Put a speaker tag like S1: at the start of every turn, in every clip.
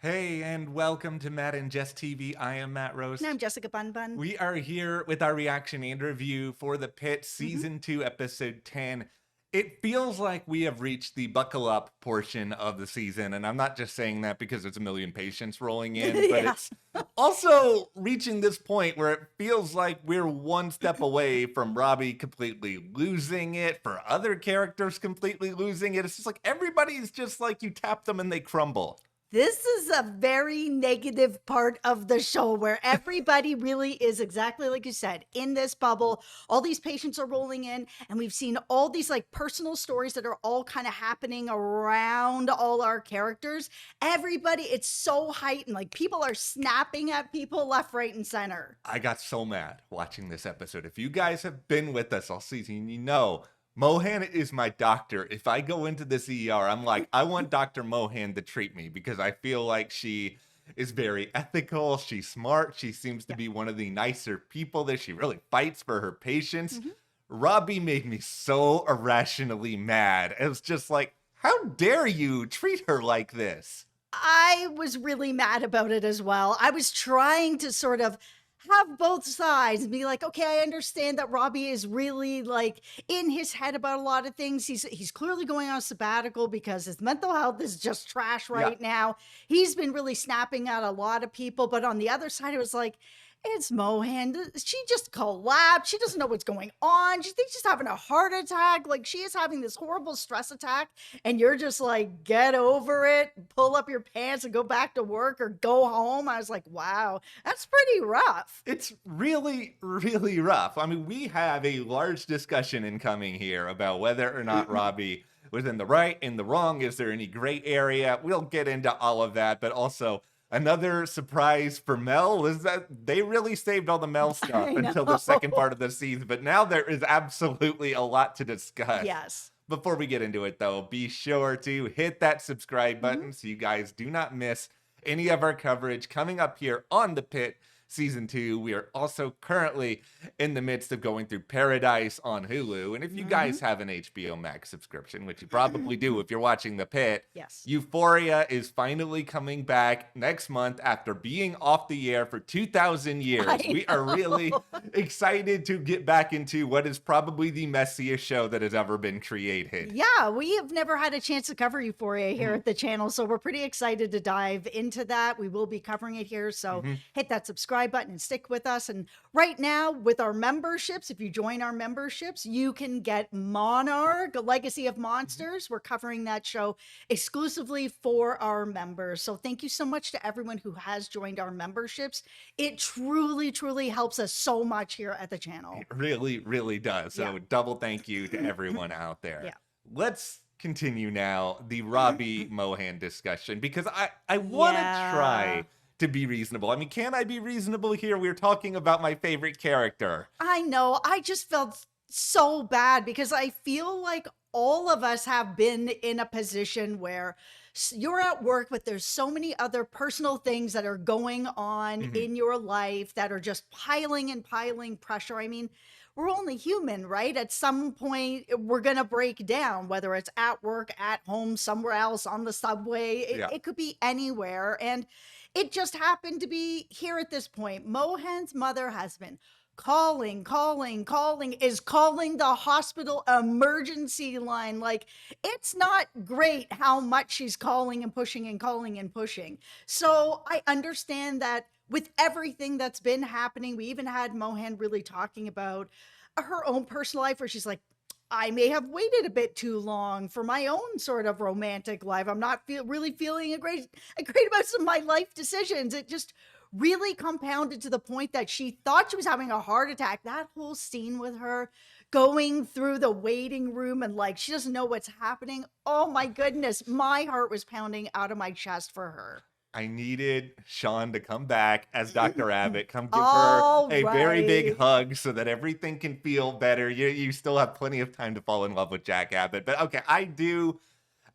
S1: Hey, and welcome to Matt and Jess TV. I am Matt
S2: And I'm
S1: Roast.
S2: Jessica Bun Bun.
S1: We are here with our reaction and review for the Pitt
S2: hmm
S1: Season 2, Episode 10. It feels like we have reached the buckle up portion of the season, and I'm not just saying that because there's a million patients rolling in, but
S2: yeah.
S1: it's also reaching this point where it feels like we're one step away from Robby completely losing it, for other characters completely losing it. It's just like everybody's just like you tap them and they crumble.
S2: This is a very negative part of the show where everybody really is exactly like you said in this bubble. All these patients are rolling in, and we've seen all these like personal stories that are all kind of happening around all our characters. Everybody, it's so heightened. Like people are snapping at people left, right, and center.
S1: I got so mad watching this episode. If you guys have been with us all season, you know Mohan is my doctor. If I go into this ER, I'm like, I want Dr. Mohan to treat me because I feel like she is very ethical. She's smart. She seems to
S2: Yeah.
S1: be one of the nicer people there. She really fights for her patients.
S2: Mhm.
S1: Robby made me so irrationally mad. It was just like, how dare you treat her like this?
S2: I was really mad about it as well. I was trying to sort of have both sides and be like, okay, I understand that Robbie is really like in his head about a lot of things. He's clearly going on a sabbatical because his mental health is just trash
S1: Yeah.
S2: right now. He's been really snapping at a lot of people, but on the other side, it was like, it's Mohan. She just collapsed. She doesn't know what's going on. She thinks she's having a heart attack. Like she is having this horrible stress attack. And you're just like, get over it, pull up your pants and go back to work or go home. I was like, wow, that's pretty rough.
S1: It's really, really rough. I mean, we have a large discussion incoming here about whether or not Robby was in the right, in the wrong. Is there any gray area? We'll get into all of that, but also another surprise for Mel was that they really saved all the Mel stuff
S2: I
S1: until the second
S2: know.
S1: part of the season. But now there is absolutely a lot to discuss.
S2: Yes.
S1: Before we get into it, though, be sure to hit that subscribe
S2: Mhm.
S1: button so you guys do not miss any of our coverage coming up here on The Pit Season 2. We are also currently in the midst of going through Paradise on Hulu. And if you
S2: Mhm.
S1: guys have an HBO Max subscription, which you probably do if you're watching The Pit,
S2: Yes.
S1: Euphoria is finally coming back next month after being off the air for 2,000 years.
S2: I
S1: We are really
S2: know.
S1: excited to get back into what is probably the messiest show that has ever been created.
S2: Yeah, we have never had a chance to cover Euphoria here
S1: Mhm.
S2: at the channel, so we're pretty excited to dive into that. We will be covering it here, so
S1: Mhm.
S2: hit that subscribe button and stick with us. And right now, with our memberships, if you join our memberships, you can get Monarch, a Legacy of Monsters. We're covering that show exclusively for our members. So thank you so much to everyone who has joined our memberships. It truly, truly helps us so much here at the channel.
S1: It really, really does. So
S2: Yeah.
S1: double thank you to everyone out there.
S2: Yeah.
S1: Let's continue now the Robby Mohan discussion because I want to
S2: Yeah.
S1: try to be reasonable. I mean, can I be reasonable here? We're talking about my favorite character.
S2: I know. I just felt so bad because I feel like all of us have been in a position where you're at work, but there's so many other personal things that are going on
S1: Mhm.
S2: in your life that are just piling and piling pressure. I mean, we're only human, right? At some point, we're going to break down, whether it's at work, at home, somewhere else, on the subway.
S1: Yeah.
S2: It could be anywhere. And it just happened to be here at this point. Mohan's mother has been is calling the hospital emergency line. Like, it's not great how much she's calling and pushing and calling and pushing. So I understand that with everything that's been happening, we even had Mohan really talking about her own personal life where she's like, I may have waited a bit too long for my own sort of romantic life. I'm not really feeling a great about some of my life decisions. It just really compounded to the point that she thought she was having a heart attack. That whole scene with her going through the waiting room and like she doesn't know what's happening. Oh my goodness, my heart was pounding out of my chest for her.
S1: I needed Sean to come back as Dr. Abbott, come give her
S2: All
S1: a very big
S2: right.
S1: hug so that everything can feel better. You still have plenty of time to fall in love with Jack Abbott. But okay, I do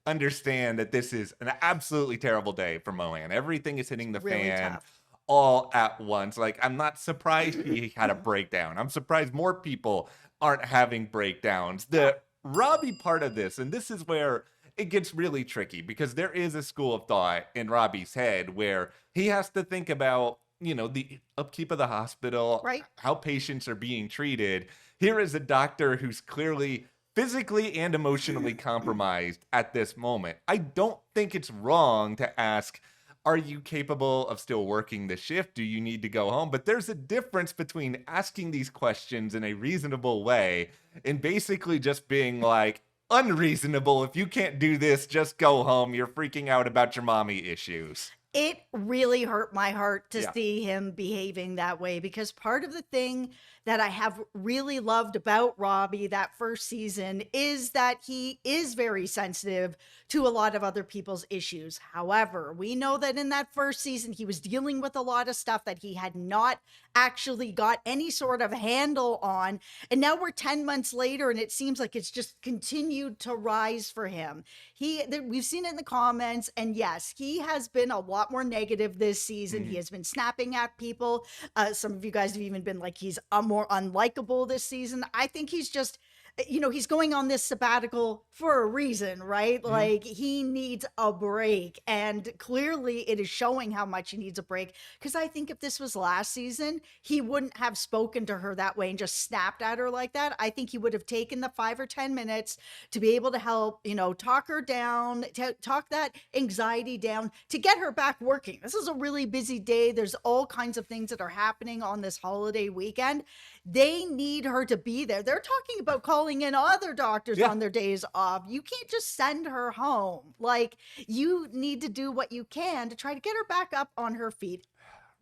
S1: understand that this is an absolutely terrible day for Mohan. Everything is hitting the
S2: Really
S1: fan
S2: tough.
S1: all at once. Like, I'm not surprised he had a breakdown. I'm surprised more people aren't having breakdowns. The Robbie part of this, and this is where it gets really tricky because there is a school of thought in Robbie's head where he has to think about, the upkeep of the hospital,
S2: Right?
S1: how patients are being treated. Here is a doctor who's clearly physically and emotionally compromised at this moment. I don't think it's wrong to ask, are you capable of still working the shift? Do you need to go home? But there's a difference between asking these questions in a reasonable way and basically just being like, unreasonable. If you can't do this, just go home. You're freaking out about your mommy issues.
S2: It really hurt my heart to
S1: Yeah.
S2: see him behaving that way, because part of the thing that I have really loved about Robbie that first season is that he is very sensitive to a lot of other people's issues. However, we know that in that first season, he was dealing with a lot of stuff that he had not actually got any sort of handle on. And now we're 10 months later, and it seems like it's just continued to rise for him. We've seen it in the comments, and yes, he has been a lot more negative this season. He has been snapping at people. Some of you guys have even been like, he's more unlikable this season. I think he's just, he's going on this sabbatical for a reason, right?
S1: Mhm.
S2: Like, he needs a break, and clearly it is showing how much he needs a break. Because I think if this was last season, he wouldn't have spoken to her that way and just snapped at her like that. I think he would have taken the 5 or 10 minutes to be able to help, talk her down, talk that anxiety down, to get her back working. This is a really busy day. There's all kinds of things that are happening on this holiday weekend. They need her to be there. They're talking about calling in other doctors
S1: Yeah.
S2: on their days off. You can't just send her home. Like, you need to do what you can to try to get her back up on her feet.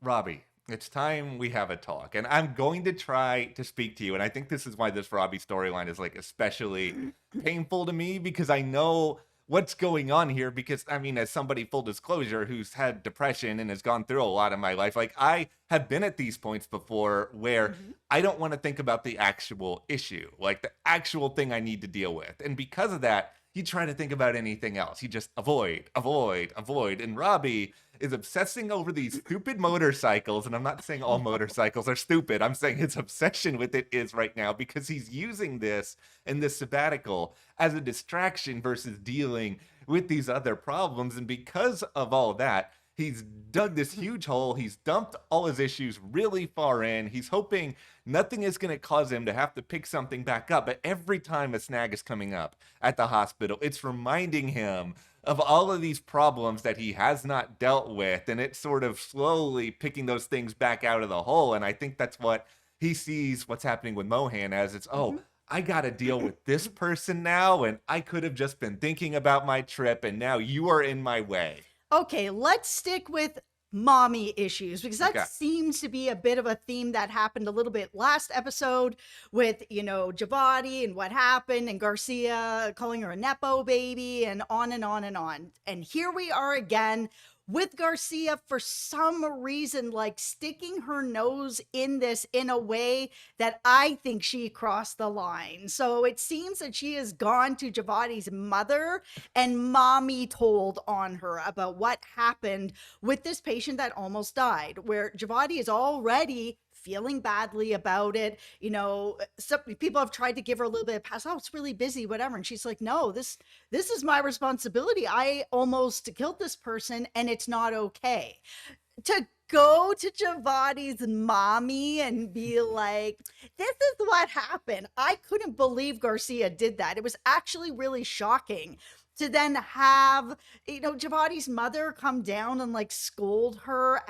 S1: Robbie, it's time we have a talk. And I'm going to try to speak to you. And I think this is why this Robbie storyline is like especially painful to me, because I know what's going on here. Because I mean, as somebody, full disclosure, who's had depression and has gone through a lot in my life, like I have been at these points before where
S2: Mhm.
S1: I don't want to think about the actual issue, like the actual thing I need to deal with. And because of that, you try to think about anything else. You just avoid, avoid, avoid. And Robbie is obsessing over these stupid motorcycles. And I'm not saying all motorcycles are stupid. I'm saying his obsession with it is right now because he's using this and this sabbatical as a distraction versus dealing with these other problems. And because of all that, he's dug this huge hole. He's dumped all his issues really far in. He's hoping nothing is going to cause him to have to pick something back up. But every time a snag is coming up at the hospital, it's reminding him of all of these problems that he has not dealt with. And it's sort of slowly picking those things back out of the hole. And I think that's what he sees what's happening with Mohan as. It's, oh,
S2: Mhm.
S1: I got to deal with this person now. And I could have just been thinking about my trip. And now you are in my way.
S2: Okay, let's stick with mommy issues, because that
S1: Okay.
S2: seems to be a bit of a theme that happened a little bit last episode with, Javati and what happened, and Garcia calling her a Nepo baby, and on and on and on. And here we are again with Garcia, for some reason, like sticking her nose in this in a way that I think she crossed the line. So it seems that she has gone to Javati's mother, and mommy told on her about what happened with this patient that almost died, where Javati is already feeling badly about it. Some people have tried to give her a little bit of pass. Oh, it's really busy, whatever. And she's like, no, this is my responsibility. I almost killed this person, and it's not okay. To go to Javati's mommy and be like, this is what happened. I couldn't believe Garcia did that. It was actually really shocking to then have, Javati's mother come down and like scold her.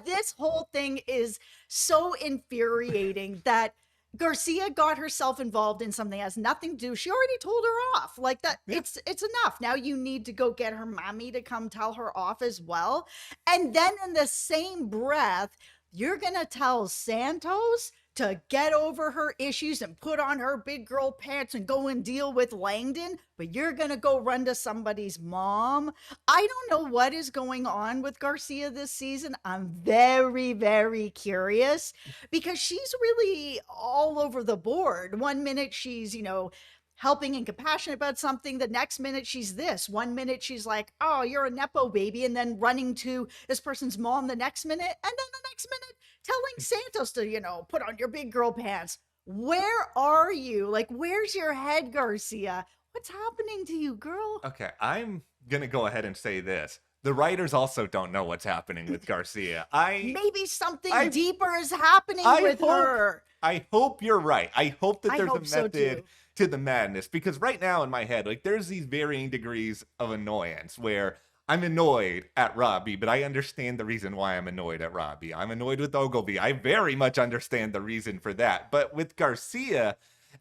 S2: This whole thing is so infuriating that Garcia got herself involved in something that has nothing to do. She already told her off. Like that,
S1: Yeah.
S2: it's enough. Now you need to go get her mommy to come tell her off as well. And then in the same breath, you're gonna tell Santos to get over her issues and put on her big girl pants and go and deal with Langdon, but you're gonna go run to somebody's mom. I don't know what is going on with Garcia this season. I'm very, very curious, because she's really all over the board. One minute she's, helping and compassionate about something. The next minute she's this. One minute she's like, oh, you're a Nepo baby. And then running to this person's mom the next minute. And then the next minute telling Santos to, put on your big girl pants. Where are you? Like, where's your head, Garcia? What's happening to you, girl?
S1: Okay, I'm gonna go ahead and say this. The writers also don't know what's happening with Garcia.
S2: Maybe something
S1: I
S2: deeper is happening
S1: I
S2: with
S1: hope
S2: her.
S1: I hope you're right. I hope that
S2: I
S1: there's a
S2: hope so
S1: method
S2: too.
S1: to the madness because right now in my head, like there's these varying degrees of annoyance where I'm annoyed at Robbie, but I understand the reason why I'm annoyed at Robbie. I'm annoyed with Ogilvy. I very much understand the reason for that. But with Garcia,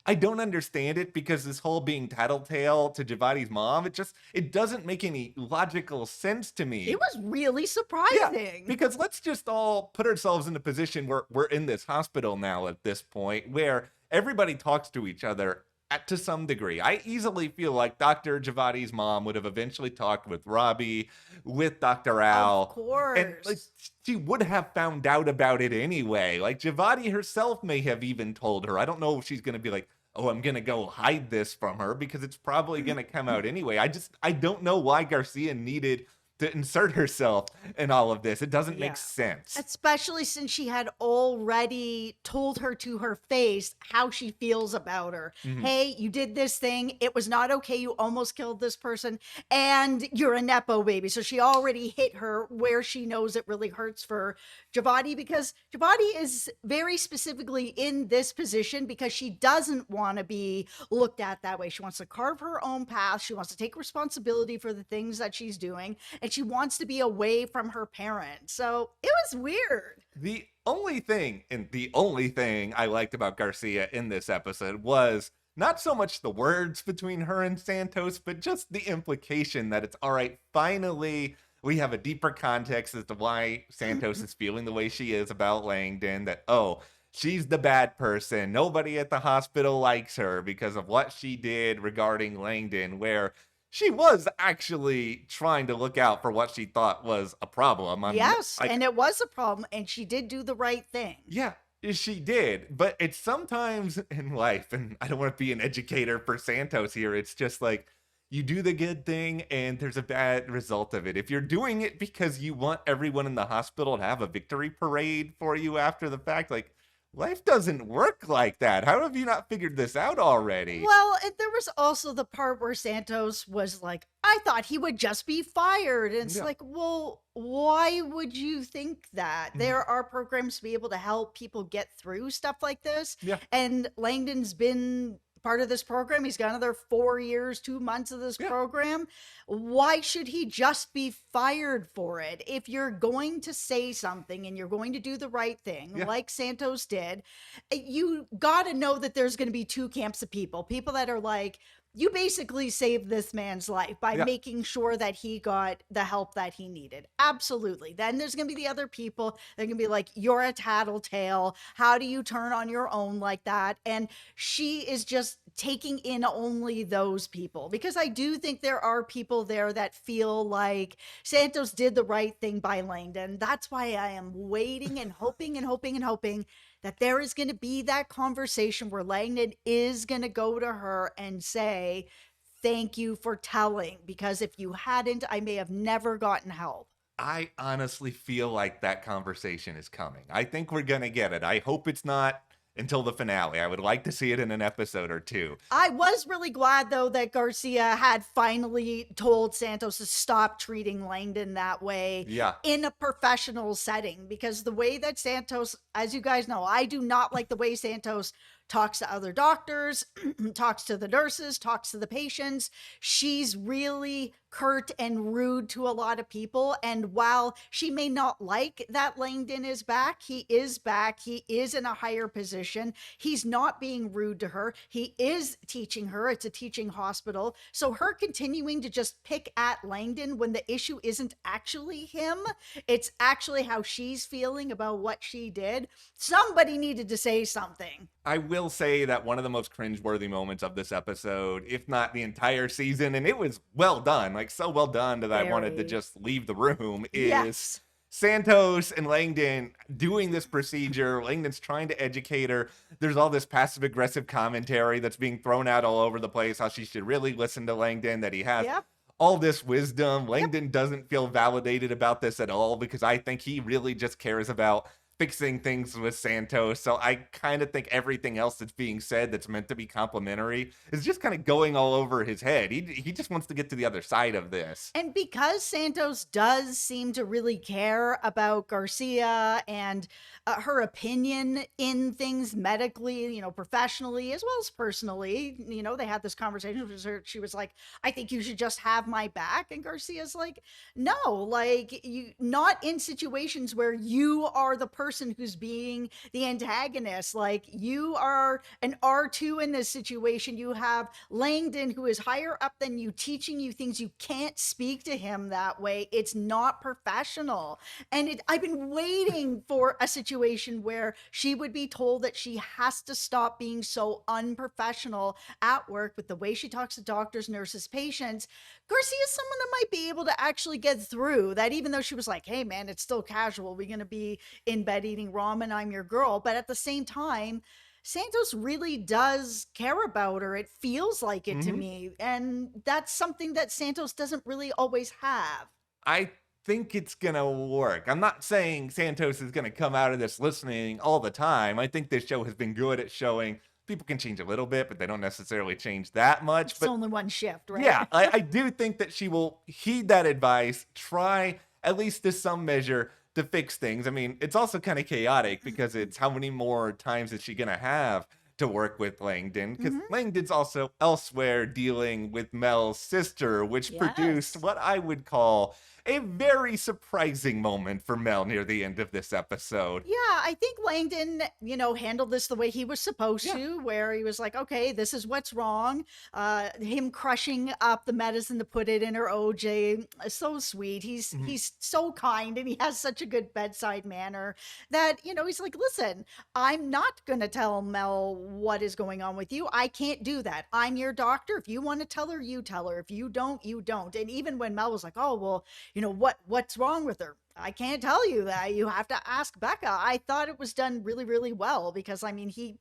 S1: I don't understand it because this whole being tattletale to Javadi's mom, it doesn't make any logical sense to
S2: It
S1: me.
S2: was really
S1: Yeah,
S2: surprising.
S1: because let's just all put ourselves in a position where we're in this hospital now at this point where everybody talks to each other to some degree. I easily feel like Dr. Javadi's mom would have eventually talked with Robbie, with Dr.
S2: Of
S1: Al, and like
S2: course.
S1: she would have found out about it anyway. Like Javadi herself may have even told her. I don't know if she's going to be like, oh, I'm going to go hide this from her because it's probably going to come out anyway. I don't know why Garcia needed to insert herself in all of this. It doesn't make
S2: Yeah.
S1: sense.
S2: Especially since she had already told her to her face how she feels about her.
S1: Mhm.
S2: Hey, you did this thing. It was not okay. You almost killed this person, and you're a Nepo baby. So she already hit her where she knows it really hurts for Javadi because Javadi is very specifically in this position because she doesn't want to be looked at that way. She wants to carve her own path. She wants to take responsibility for the things that she's doing, and she wants to be away from her parents. So it was weird.
S1: The only thing I liked about Garcia in this episode was not so much the words between her and Santos, but just the implication that it's all right, finally we have a deeper context as to why Santos is feeling the way she is about Langdon, that, oh, she's the bad person. Nobody at the hospital likes her because of what she did regarding Langdon, where she was actually trying to look out for what she thought was a problem.
S2: Yes, and it was a problem, and she did do the right thing.
S1: Yeah, she did. But it's sometimes in life, and I don't want to be an educator for Santos here. It's just like you do the good thing and there's a bad result of it. If you're doing it because you want everyone in the hospital to have a victory parade for you after the fact, like life doesn't work like that. How have you not figured this out already?
S2: Well, and there was also the part where Santos was like, I thought he would just be fired. And it's
S1: Yeah.
S2: like, well, why would you think that?
S1: Mhm.
S2: There are programs to be able to help people get through stuff like this.
S1: Yeah.
S2: And Langdon's been part of this program. He's got another 4 years, 2 months of this
S1: Yeah.
S2: program. Why should he just be fired for it? If you're going to say something and you're going to do the right thing,
S1: Yeah.
S2: like Santos did, you got to know that there's going to be two camps of people that are like, you basically saved this man's life by
S1: Yeah.
S2: making sure that he got the help that he needed. Absolutely. Then there's going to be the other people. They're going to be like, you're a tattletale. How do you turn on your own like that? And she is just taking in only those people because I do think there are people there that feel like Santos did the right thing by Langdon. That's why I am waiting and hoping and hoping and hoping that there is going to be that conversation where Langdon is going to go to her and say, thank you for telling, because if you hadn't, I may have never gotten help.
S1: I honestly feel like that conversation is coming. I think we're going to get it. I hope it's not until the finale. I would like to see it in an episode or two.
S2: I was really glad, though, that Garcia had finally told Santos to stop treating Langdon that way
S1: Yeah.
S2: in a professional setting, because the way that Santos, as you guys know, I do not like the way Santos talks to other doctors, talks to the nurses, talks to the patients. She's really curt and rude to a lot of people. And while she may not like that Langdon is back, he is back. He is in a higher position. He's not being rude to her. He is teaching her. It's a teaching hospital. So her continuing to just pick at Langdon when the issue isn't actually him, it's actually how she's feeling about what she did. Somebody needed to say something.
S1: I will say that one of the most cringeworthy moments of this episode, if not the entire season, and it was well done, like so well done that I wanted to
S2: Very.
S1: just leave the room, is
S2: Yes.
S1: Santos and Langdon doing this procedure. Langdon's trying to educate her. There's all this passive aggressive commentary that's being thrown out all over the place, how she should really listen to Langdon, that he has
S2: Yep.
S1: all this wisdom. Langdon doesn't feel validated about this at all because I think he really just cares about fixing things with Santos. So I kind of think everything else that's being said that's meant to be complimentary is just kind of going all over his head. He just wants to get to the other side of this.
S2: And because Santos does seem to really care about Garcia and her opinion in things medically, professionally as well as personally, they had this conversation with her. She was like, I think you should just have my back. And Garcia's like, no, like, you not in situations where you are the person who's being the antagonist. Like, you are an R2 in this situation. You have Langdon, who is higher up than you, teaching you things. You can't speak to him that way. It's not professional. And I've been waiting for a situation where she would be told that she has to stop being so unprofessional at work with the way she talks to doctors, nurses, patients. Garcia is someone that might be able to actually get through that, even though she was like, hey, man, it's still casual. We're going to be in bed eating ramen. I'm your girl. But at the same time, Santos really does care about her. It feels like it to
S1: Mhm.
S2: me. And that's something that Santos doesn't really always have.
S1: I think it's gonna work. I'm not saying Santos is gonna come out of this listening all the time. I think this show has been good at showing people can change a little bit, but they don't necessarily change that much.
S2: It's
S1: But
S2: only one shift, right?
S1: yeah, I do think that she will heed that advice, try at least to some measure to fix things. I mean, it's also kind of chaotic because it's how many more times is she going to have to work with Langdon? Because
S2: Mhm.
S1: Langdon's also elsewhere dealing with Mel's sister, which produced
S2: Yes.
S1: what I would call a very surprising moment for Mel near the end of this episode.
S2: Yeah, I think Langdon, handled this the way he was supposed
S1: Yeah.
S2: to, where he was like, okay, this is what's wrong. Him crushing up the medicine to put it in her OJ, so sweet. He's
S1: Mhm.
S2: he's so kind and he has such a good bedside manner that, he's like, listen, I'm not gonna tell Mel what is going on with you. I can't do that. I'm your doctor. If you want to tell her, you tell her. If you don't, you don't. And even when Mel was like, oh, well, what's wrong with her? I can't tell you that. You have to ask Becca. I thought it was done really, really well because I mean he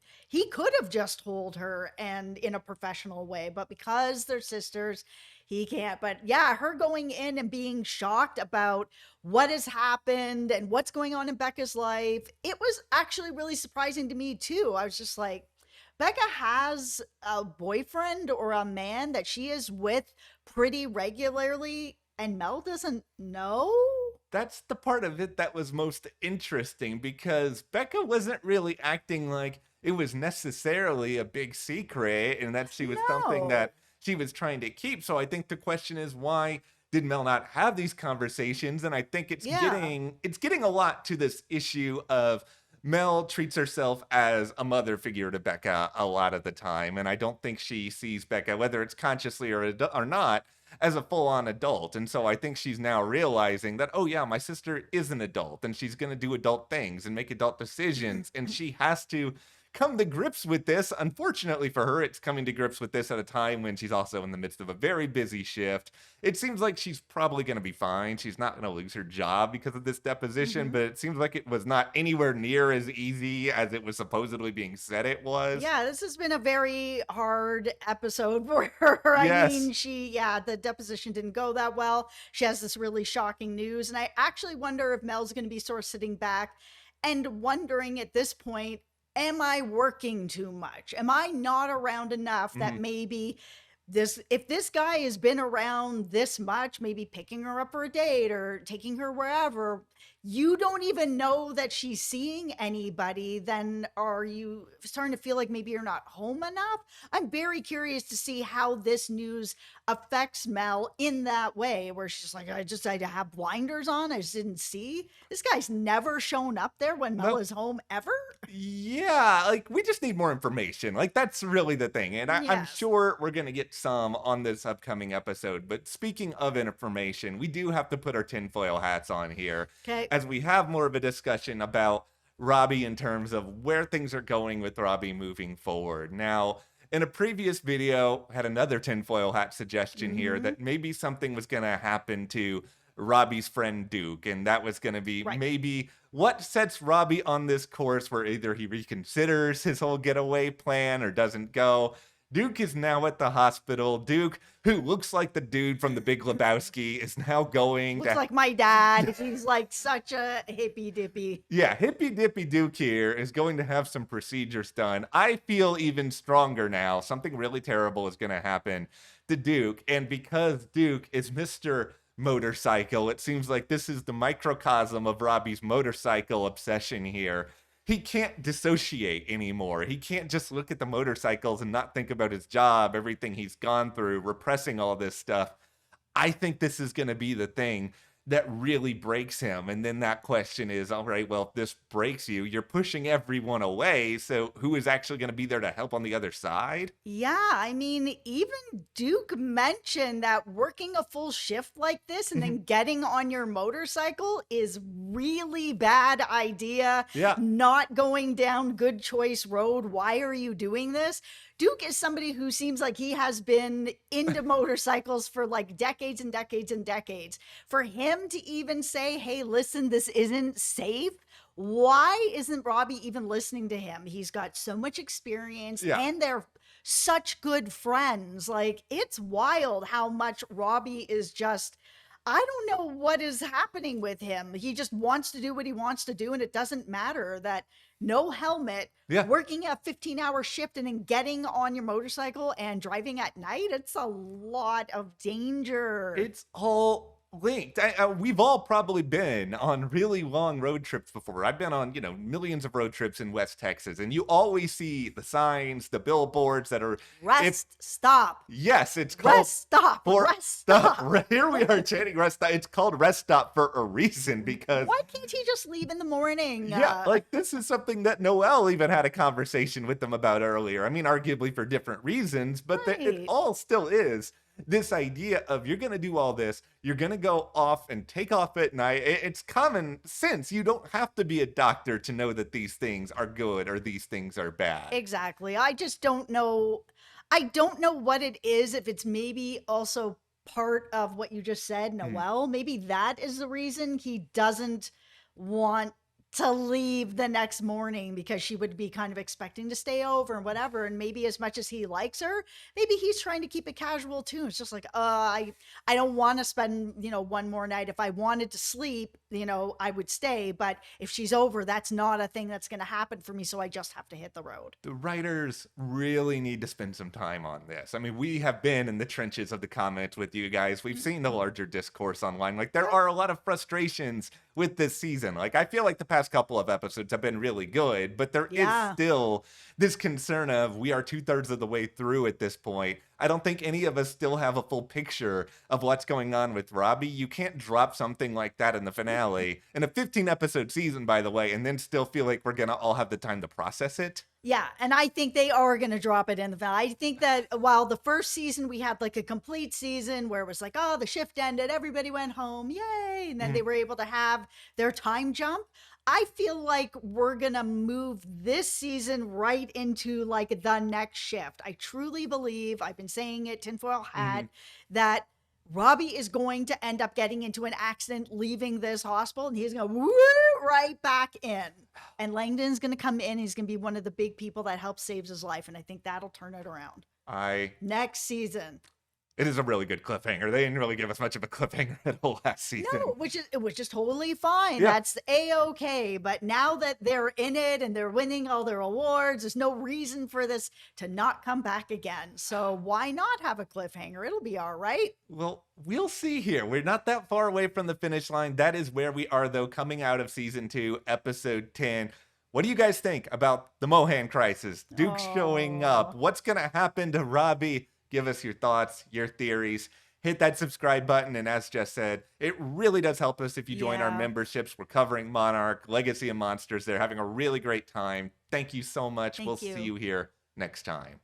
S2: could have just told her and in a professional way, but because they're sisters, he can't. But yeah, her going in and being shocked about what has happened and what's going on in Becca's life, it was actually really surprising to me too. I was just like, Becca has a boyfriend or a man that she is with pretty regularly, and Mel doesn't know?
S1: That's the part of it that was most interesting because Becca wasn't really acting like it was necessarily a big secret and that she was something
S2: No.
S1: that she was trying to keep. So I think the question is why did Mel not have these conversations? And I think
S2: Yeah.
S1: it's getting a lot to this issue of Mel treats herself as a mother figure to Becca a lot of the time, and I don't think she sees Becca, whether it's consciously or not, as a full-on adult. And so I think she's now realizing that, oh yeah, my sister is an adult and she's going to do adult things and make adult decisions, and she has to come to grips with this. Unfortunately for her, it's coming to grips with this at a time when she's also in the midst of a very busy shift. It seems like she's probably going to be fine. She's not going to lose her job because of this deposition,
S2: Mhm.
S1: but it seems like it was not anywhere near as easy as it was supposedly being said it was.
S2: Yeah, this has been a very hard episode for her. I
S1: Yes.
S2: mean, the deposition didn't go that well. She has this really shocking news. And I actually wonder if Mel's going to be sort of sitting back and wondering at this point, am I working too much? Am I not around enough that
S1: Mhm.
S2: maybe if this guy has been around this much, maybe picking her up for a date or taking her wherever, you don't even know that she's seeing anybody, then are you starting to feel like maybe you're not home enough? I'm very curious to see how this news affects Mel in that way, where she's like, I had to have blinders on. I just didn't see. This guy's never shown up there when Mel
S1: Nope.
S2: is home ever.
S1: Yeah, like we just need more information. Like that's really the thing. And I'm
S2: Yes.
S1: sure we're going to get some on this upcoming episode. But speaking of information, we do have to put our tinfoil hats on here
S2: Okay.
S1: as we have more of a discussion about Robbie in terms of where things are going with Robbie moving forward. Now, in a previous video, I had another tinfoil hat suggestion here
S2: Hmm.
S1: that maybe something was going to happen to Robbie's friend Duke, and that was going to be
S2: Right.
S1: maybe what sets Robbie on this course where either he reconsiders his whole getaway plan or doesn't go. Duke is now at the hospital. Duke, who looks like the dude from The Big Lebowski, is now going
S2: Looks
S1: to
S2: like my dad. He's like such a hippy dippy.
S1: yeah, hippy dippy Duke here is going to have some procedures done. I feel even stronger now. Something really terrible is going to happen to Duke. And because Duke is Mr. Motorcycle, it seems like this is the microcosm of Robbie's motorcycle obsession here. He can't dissociate anymore. He can't just look at the motorcycles and not think about his job, everything he's gone through, repressing all this stuff. I think this is going to be the thing that really breaks him. And then that question is, all right, well, if this breaks you, you're pushing everyone away. So who is actually going to be there to help on the other side?
S2: Yeah, I mean, even Duke mentioned that working a full shift like this and then getting on your motorcycle is really bad idea.
S1: Yeah.
S2: Not going down Good Choice Road. Why are you doing this? Duke is somebody who seems like he has been into motorcycles for like decades and decades and decades. For him to even say, hey, listen, this isn't safe. Why isn't Robby even listening to him? He's got so much experience
S1: Yeah.
S2: and they're such good friends. Like, it's wild how much Robby is just, I don't know what is happening with him. He just wants to do what he wants to do, and it doesn't matter that no helmet,
S1: Yeah.
S2: working a 15-hour shift and then getting on your motorcycle and driving at night. It's a lot of danger.
S1: It's all linked. We've all probably been on really long road trips before. I've been on, millions of road trips in West Texas, and you always see the signs, the billboards that are
S2: Rest, stop.
S1: Yes, it's called
S2: Rest, stop.
S1: for
S2: Rest, stop.
S1: Here we are chanting rest stop. It's called rest stop for a reason because
S2: Why can't he just leave in the morning?
S1: yeah, like this is something that Noel even had a conversation with them about earlier. I mean, arguably for different reasons, but it
S2: Right.
S1: all still is this idea of you're going to do all this, you're going to go off and take off at night. It's common sense. You don't have to be a doctor to know that these things are good or these things are bad.
S2: Exactly. I just don't know. I don't know what it is. If it's maybe also part of what you just said, Noel, maybe that is the reason he doesn't want to leave the next morning, because she would be kind of expecting to stay over and whatever. And maybe as much as he likes her, maybe he's trying to keep it casual too. It's just like, I don't want to spend, one more night. If I wanted to sleep, I would stay. But if she's over, that's not a thing that's going to happen for me. So I just have to hit the road.
S1: The writers really need to spend some time on this. I mean, we have been in the trenches of the comments with you guys. We've seen the larger discourse online. Like, there are a lot of frustrations with this season. Like, I feel like the past couple of episodes have been really good, but there is still this concern of we are 2/3 of the way through at this point. I don't think any of us still have a full picture of what's going on with Robby. You can't drop something like that in the finale, in a 15-episode season, by the way, and then still feel like we're going to all have the time to process it.
S2: Yeah, and I think they are going to drop it in the finale. I think that while the first season we had like a complete season where it was like, oh, the shift ended, everybody went home, yay, and then they were able to have their time jump. I feel like we're going to move this season right into like the next shift. I truly believe, I've been saying it, tinfoil hat, that Robby is going to end up getting into an accident leaving this hospital, and he's going to woo right back in. And Langdon's going to come in. He's going to be one of the big people that helps saves his life. And I think that'll turn it around. Next season.
S1: It is a really good cliffhanger. They didn't really give us much of a cliffhanger at all last season.
S2: No, it was just totally fine.
S1: Yeah.
S2: That's A-okay. But now that they're in it and they're winning all their awards, there's no reason for this to not come back again. So why not have a cliffhanger? It'll be all right.
S1: Well, we'll see here. We're not that far away from the finish line. That is where we are, though, coming out of season 2, episode 10. What do you guys think about the Mohan crisis? Duke showing up. What's going to happen to Robby? Give us your thoughts, your theories. Hit that subscribe button. And as Jess said, it really does help us if you join our memberships. We're covering Monarch, Legacy of Monsters. They're having a really great time. Thank you so much. We'll see you here next time.